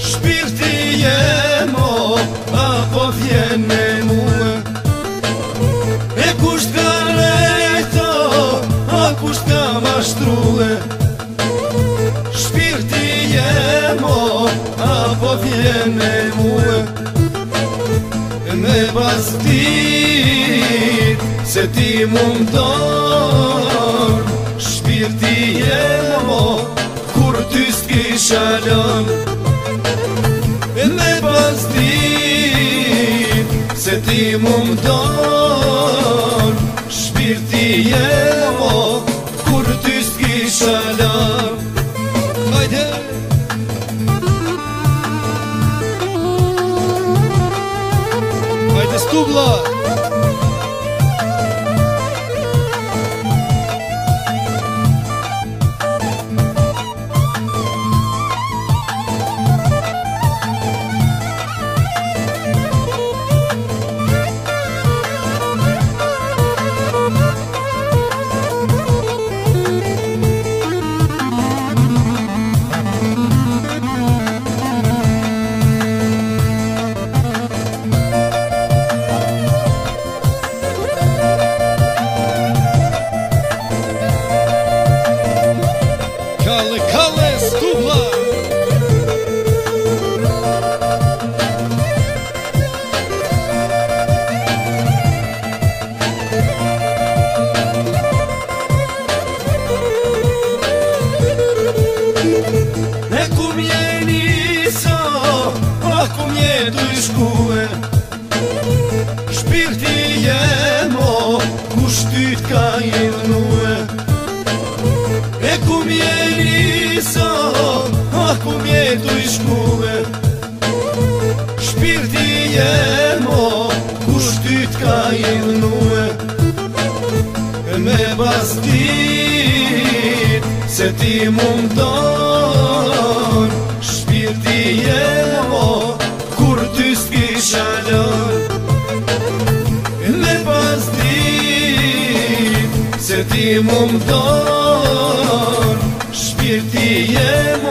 shpirti jem o apo vjen me mua. E kusht ka rejto, a kusht ka mashtrue, shpirti jem o apo vjen me mua. Me pas dit se ti mundon, shpirti jem o kur ty s'kisha lën. Me pas dit se ti mundon, shpirti jem o kur ty s'kisha lën. Hajde! Hajde stubla! Kalle stubla! Ne ku mjeni so, a ku mjetu i shkue, shpirti jem o kushtyt ka ilnue. E ku mjeni so, a ku mjetu i shkue, shpirti jem o kushtyt ka ilnue. Me pas dit se ti mundon, shpirti jem o kur ty s'kisha lën. Me pas dit se ti mundon, shpirti jem o